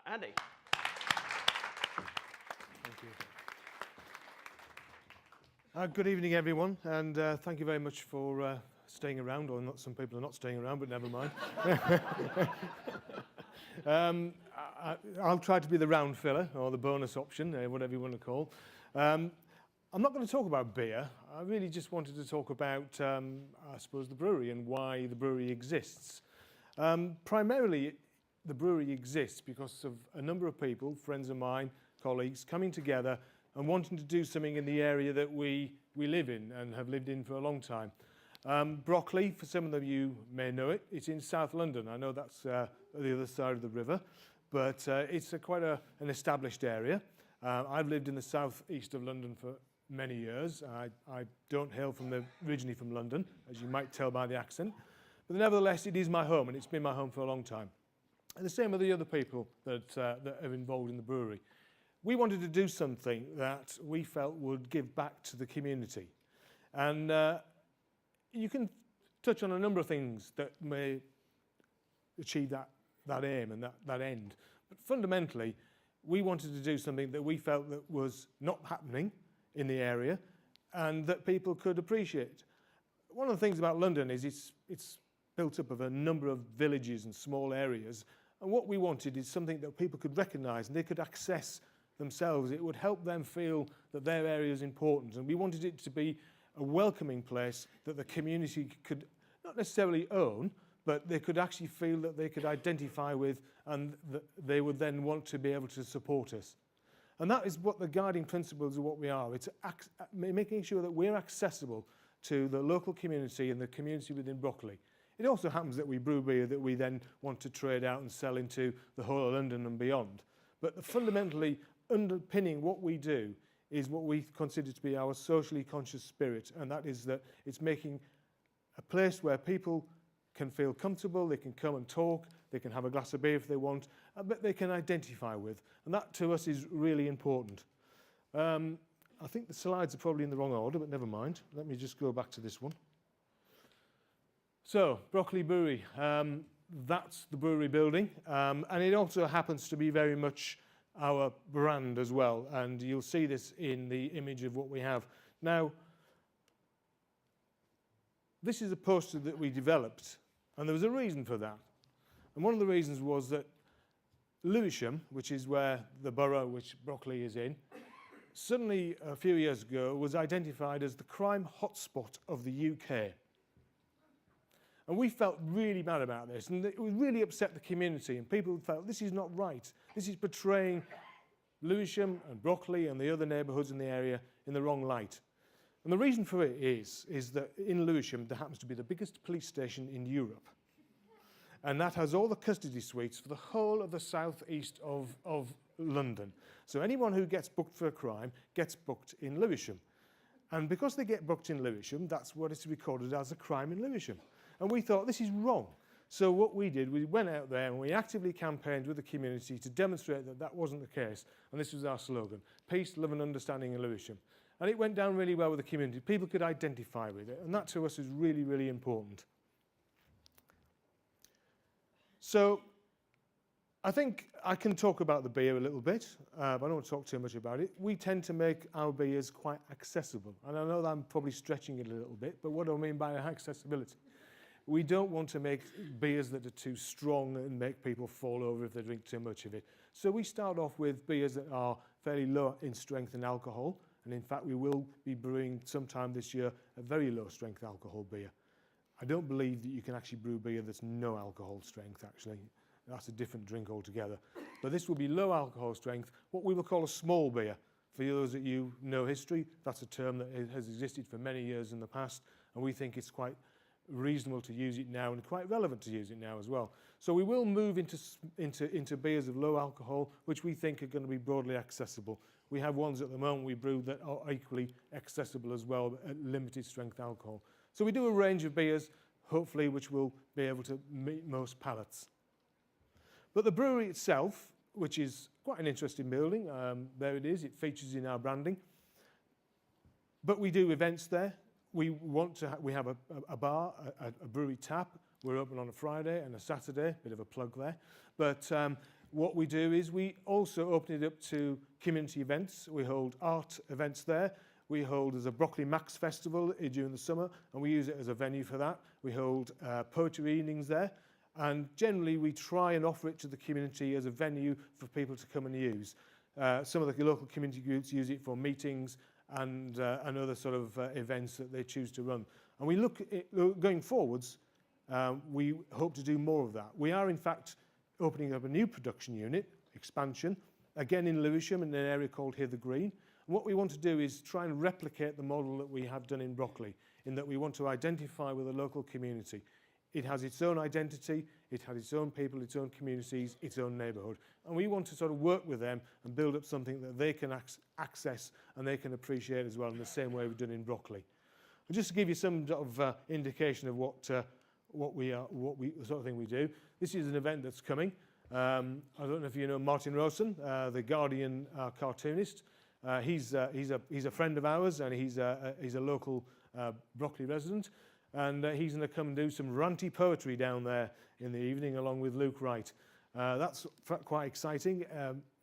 Andy. Thank you. Good evening, everyone, and thank you very much for staying around, or not. Some people are not staying around, but never mind. I'll try to be the round filler, or the bonus option, whatever you want to call. I'm not going to talk about beer. I really just wanted to talk about, I suppose, the brewery and why the brewery exists. Primarily, the brewery exists because of a number of people, friends of mine, colleagues, coming together and wanting to do something in the area that we live in and have lived in for a long time. Brockley, for some of you may know it, it's in South London. I know that's the other side of the river, but it's quite an established area. I've lived in the southeast of London for many years. I don't hail originally from London, as you might tell by the accent, but nevertheless it is my home, and it's been my home for a long time. And the same with the other people that are involved in the brewery. We wanted to do something that we felt would give back to the community. And you can touch on a number of things that may achieve that aim and that end. But fundamentally, we wanted to do something that we felt that was not happening in the area and that people could appreciate. One of the things about London is it's built up of a number of villages and small areas. And what we wanted is something that people could recognise and they could access themselves. It would help them feel that their area is important. And we wanted it to be a welcoming place that the community could not necessarily own, but they could actually feel that they could identify with, and that they would then want to be able to support us. And that is what the guiding principles of what we are. It's making sure that we're accessible to the local community and the community within Brockley. It also happens that we brew beer that we then want to trade out and sell into the whole of London and beyond. But fundamentally underpinning what we do is what we consider to be our socially conscious spirit, and that is that it's making a place where people can feel comfortable, they can come and talk, they can have a glass of beer if they want, but they can identify with. And that to us is really important. I think the slides are probably in the wrong order, but never mind. Let me just go back to this one. So, Brockley Brewery, that's the brewery building, and it also happens to be very much our brand as well, and you'll see this in the image of what we have. Now, this is a poster that we developed, and there was a reason for that. And one of the reasons was that Lewisham, which is where the borough which Brockley is in, suddenly a few years ago was identified as the crime hotspot of the UK. And we felt really bad about this, and it would really upset the community, and people felt this is not right. This is portraying Lewisham and Brockley and the other neighbourhoods in the area in the wrong light. And the reason for it is that in Lewisham there happens to be the biggest police station in Europe. And that has all the custody suites for the whole of the southeast of London. So anyone who gets booked for a crime gets booked in Lewisham. And because they get booked in Lewisham, that's what is recorded as a crime in Lewisham. And we thought, this is wrong. So what we did, we went out there and we actively campaigned with the community to demonstrate that that wasn't the case. And this was our slogan: peace, love and understanding in Lewisham. And it went down really well with the community. People could identify with it. And that to us is really, really important. So I think I can talk about the beer a little bit, but I don't want to talk too much about it. We tend to make our beers quite accessible. And I know that I'm probably stretching it a little bit, but what do I mean by accessibility? We don't want to make beers that are too strong and make people fall over if they drink too much of it. So we start off with beers that are fairly low in strength and alcohol. And in fact, we will be brewing sometime this year a very low strength alcohol beer. I don't believe that you can actually brew beer that's no alcohol strength, actually. That's a different drink altogether. But this will be low alcohol strength, what we will call a small beer. For those that you know history, that's a term that has existed for many years in the past, and we think it's quite reasonable to use it now and quite relevant to use it now as well. So we will move into beers of low alcohol, which we think are going to be broadly accessible. We have ones at the moment we brew that are equally accessible as well at limited strength alcohol. So we do a range of beers, hopefully, which will be able to meet most palates. But the brewery itself, which is quite an interesting building, there it is, it features in our branding. But we do events there. We have a bar, a brewery tap. We're open on a Friday and a Saturday, bit of a plug there. But what we do is we also open it up to community events. We hold art events there. We hold as a Brockley Max Festival during the summer, and we use it as a venue for that. We hold poetry evenings there, and generally we try and offer it to the community as a venue for people to come and use. Some of the local community groups use it for meetings and other sort of events that they choose to run. And we look at going forwards, we hope to do more of that. We are in fact opening up a new production unit, expansion, again in Lewisham in an area called Hither Green. And what we want to do is try and replicate the model that we have done in Brockley, in that we want to identify with the local community. It has its own identity, it has its own people, its own communities, its own neighbourhood. And we want to sort of work with them and build up something that they can access and they can appreciate as well in the same way we've done in Brockley. And just to give you some sort of indication of what the sort of thing we do. This is an event that's coming. I don't know if you know Martin Rowland, the Guardian cartoonist. He's a friend of ours, and he's a local Brockley resident. And he's going to come and do some ranty poetry down there in the evening along with Luke Wright. That's quite exciting.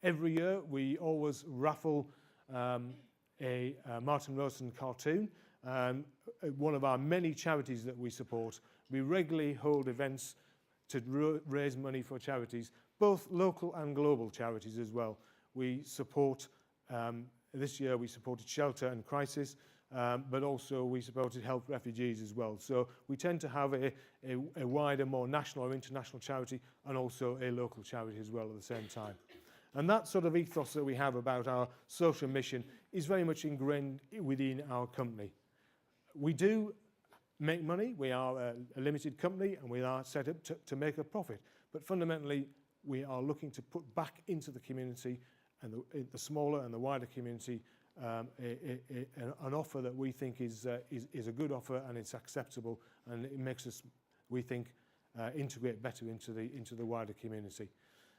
Every year we always raffle a Martin Rowland cartoon. One of our many charities that we support. We regularly hold events to raise money for charities, both local and global charities as well. We support, this year we supported Shelter and Crisis, but also we supported Help Refugees as well. So we tend to have a wider, more national or international charity and also a local charity as well at the same time. And that sort of ethos that we have about our social mission is very much ingrained within our company. We do make money. We are a limited company and we are set up to make a profit. But fundamentally, we are looking to put back into the community and the smaller and the wider community an offer that we think is a good offer and it's acceptable, and it makes us, we think, integrate better into the wider community.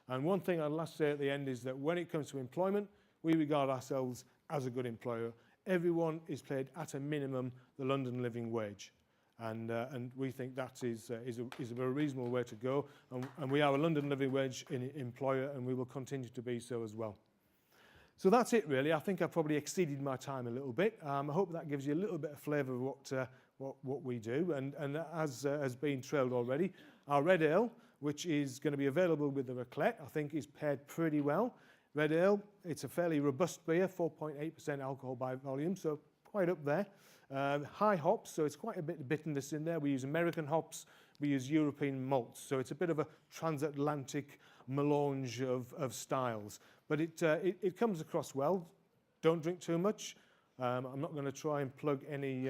And one thing I'd last say at the end is that when it comes to employment, we regard ourselves as a good employer. Everyone is paid at a minimum the London living wage. And we think that is a very reasonable way to go. And we are a London living wage employer, and we will continue to be so as well. So that's it really. I think I've probably exceeded my time a little bit. I hope that gives you a little bit of flavour of what we do. And as has been trailed already, our red ale, which is going to be available with the raclette, I think is paired pretty well. Red ale, it's a fairly robust beer, 4.8% alcohol by volume, so quite up there. High hops, so it's quite a bit of bitterness in there. We use American hops, we use European malts, so it's a bit of a transatlantic melange of styles. But it comes across well. Don't drink too much. I'm not going to try and plug any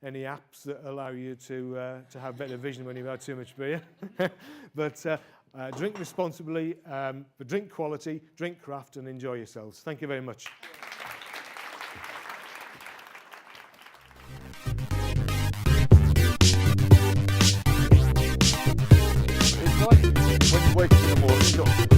apps that allow you to have better vision when you've had too much beer. But drink responsibly, but drink quality, drink craft, and enjoy yourselves. Thank you very much. It's like when you wake up in the morning,